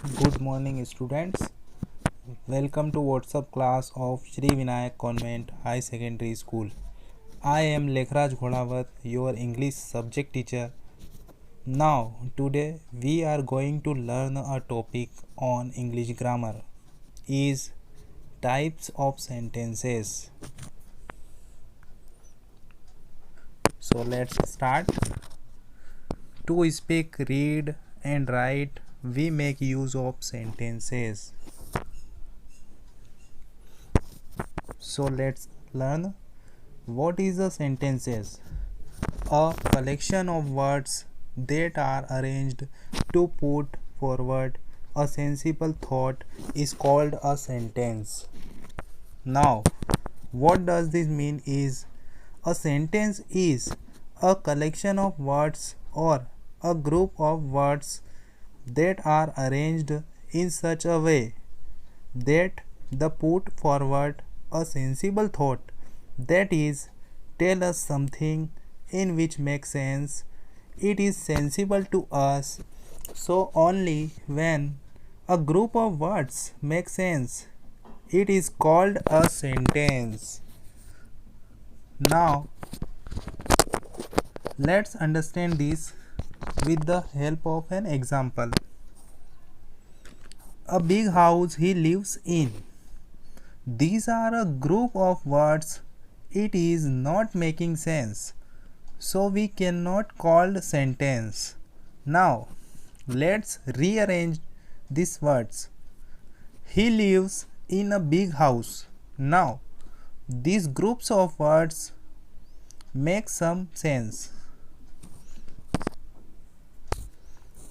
Good morning, students. Welcome to WhatsApp class of Shri Vinayak Convent High Secondary School. I am Lekhraj Ghodawat, your English subject teacher. Now, today we are going to learn a topic on English grammar is types of sentences. So let's start. To speak, read and write, we make use of sentences. So let's learn what is a sentences. A collection of words that are arranged to put forward a sensible thought is called a sentence. Now, what does this mean is a sentence is a collection of words or a group of words that are arranged in such a way that they put forward a sensible thought, that is, tell us something in which makes sense. It is sensible to us. So only when a group of words make sense, it is called a sentence. Now let's understand this with the help of an example. A big house he lives in. These are a group of words. It is not making sense, so we cannot call sentence. Now let's rearrange these words. He lives in a big house. Now these groups of words make some sense.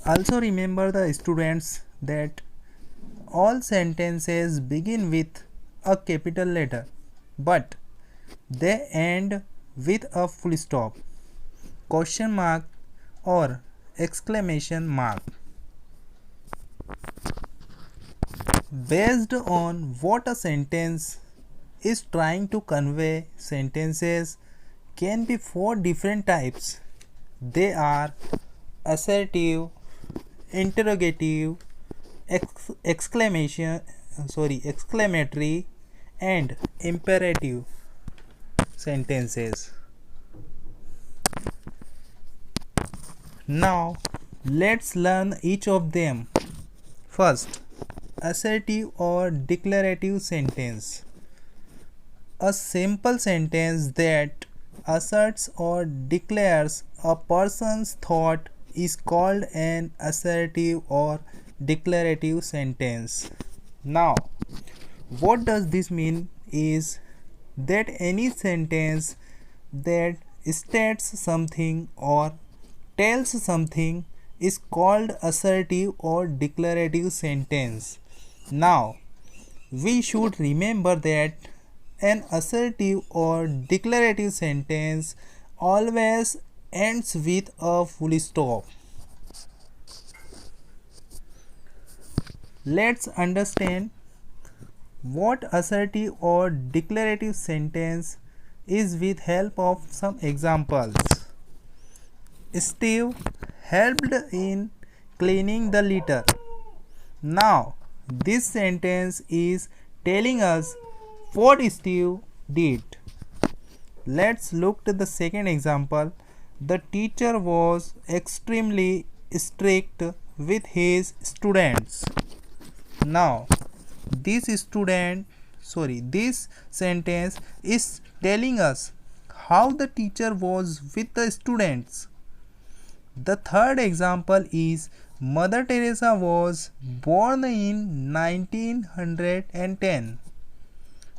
Also remember the students that all sentences begin with a capital letter, but they end with a full stop, question mark or exclamation mark. Based on what a sentence is trying to convey, sentences can be four different types. They are assertive, interrogative, exclamatory and imperative sentences. Now let's learn each of them. First, assertive or declarative sentence. A simple sentence that asserts or declares a person's thought is called an assertive or declarative sentence. Now, what does this mean is that any sentence that states something or tells something is called assertive or declarative sentence. Now, we should remember that an assertive or declarative sentence always ends with a full stop. Let's understand what assertive or declarative sentence is with help of some examples. Steve helped in cleaning the litter. Now, this sentence is telling us what Steve did. Let's look to the second example. The teacher was extremely strict with his students. Now, this sentence is telling us how the teacher was with the students. The third example is Mother Teresa was born in 1910.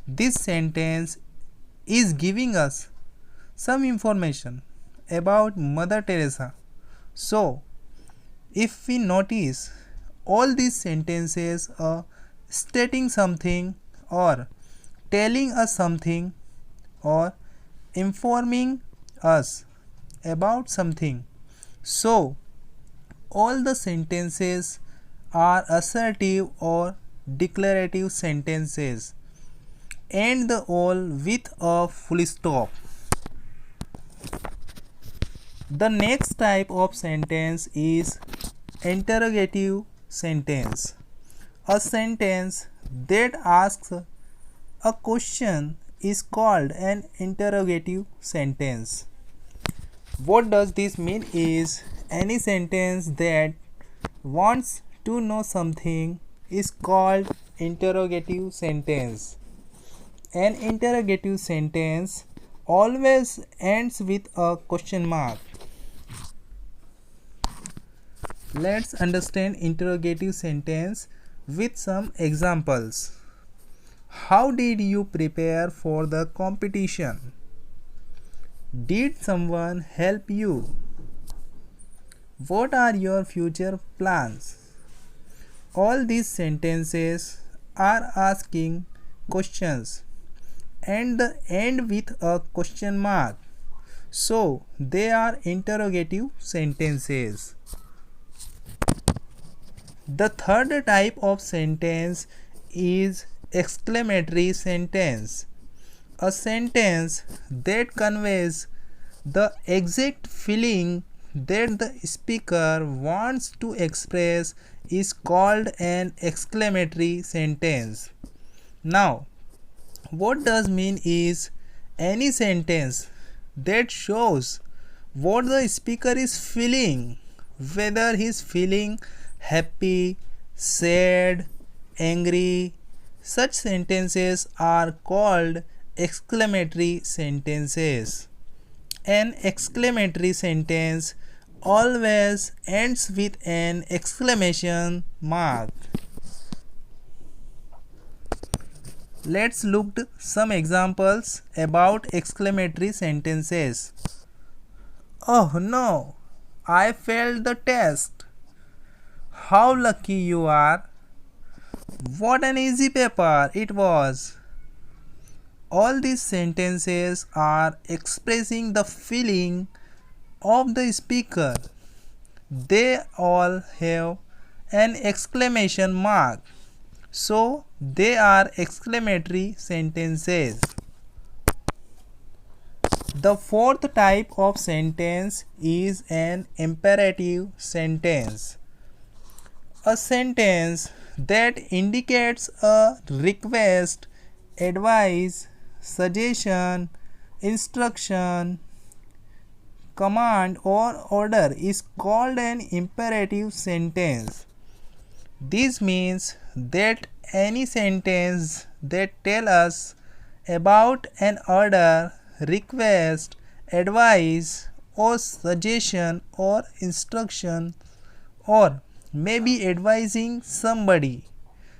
This sentence is giving us some information about Mother Teresa. So, if we notice, all these sentences are stating something or telling us something or informing us about something. So, all the sentences are assertive or declarative sentences, and the all with a full stop. The next type of sentence is interrogative sentence. A sentence that asks a question is called an interrogative sentence. What does this mean is any sentence that wants to know something is called interrogative sentence. An interrogative sentence always ends with a question mark. Let's understand interrogative sentence with some examples. How did you prepare for the competition? Did someone help you? What are your future plans? All these sentences are asking questions and end with a question mark. So, they are interrogative sentences. The third type of sentence is exclamatory sentence. A sentence that conveys the exact feeling that the speaker wants to express is called an exclamatory sentence. Now, what does mean is any sentence that shows what the speaker is feeling, whether he is feeling happy, sad, angry. Such sentences are called exclamatory sentences. An exclamatory sentence always ends with an exclamation mark. Let's look at some examples about exclamatory sentences. Oh no, I failed the test. How lucky you are. What an easy paper it was. All these sentences are expressing the feeling of the speaker. They all have an exclamation mark. So, they are exclamatory sentences. The fourth type of sentence is an imperative sentence. A sentence that indicates a request, advice, suggestion, instruction, command or order is called an imperative sentence. This means that any sentence that tells us about an order, request, advice or suggestion or instruction or maybe advising somebody.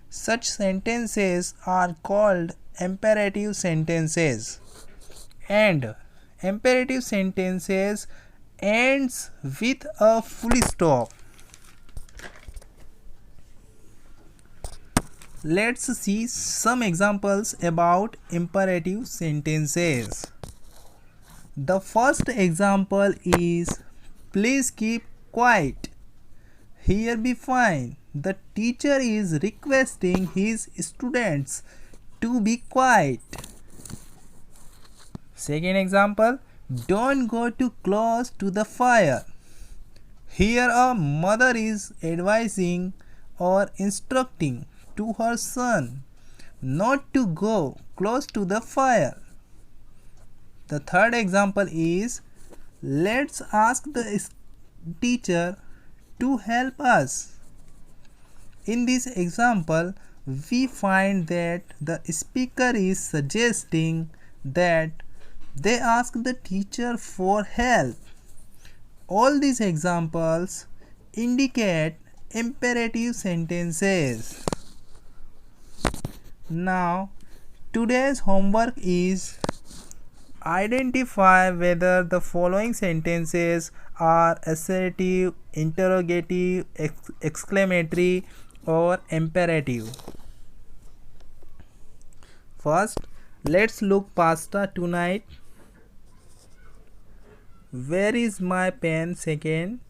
Such sentences are called imperative sentences. And imperative sentences ends with a full stop. Let's see some examples about imperative sentences. The first example is please keep quiet. Here be fine. The teacher is requesting his students to be quiet. Second example, don't go too close to the fire. Here a mother is advising or instructing to her son not to go close to the fire. The third example is let's ask the teacher to help us. In this example, we find that the speaker is suggesting that they ask the teacher for help. All these examples indicate imperative sentences. Now, today's homework is identify whether the following sentences are assertive, interrogative, exclamatory or imperative. First, let's look pasta tonight. Where is my pen? Second.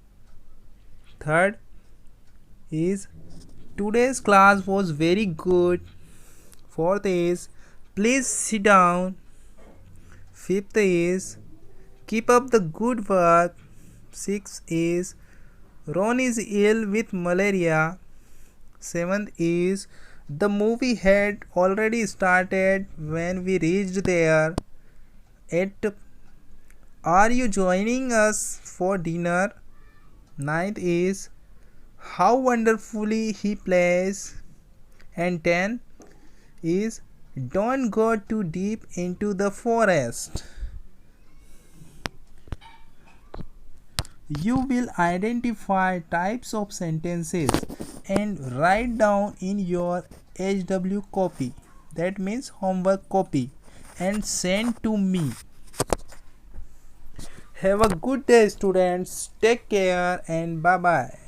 Third is today's class was very good. Fourth is please sit down. Fifth is keep up the good work. Sixth is Ron is ill with malaria. Seventh is the movie had already started when we reached there. 8. Are you joining us for dinner? Ninth is how wonderfully he plays. And 10 is don't go too deep into the forest. You will identify types of sentences and write down in your HW copy, that means homework copy, and send to me. Have a good day, students. Take care and bye bye.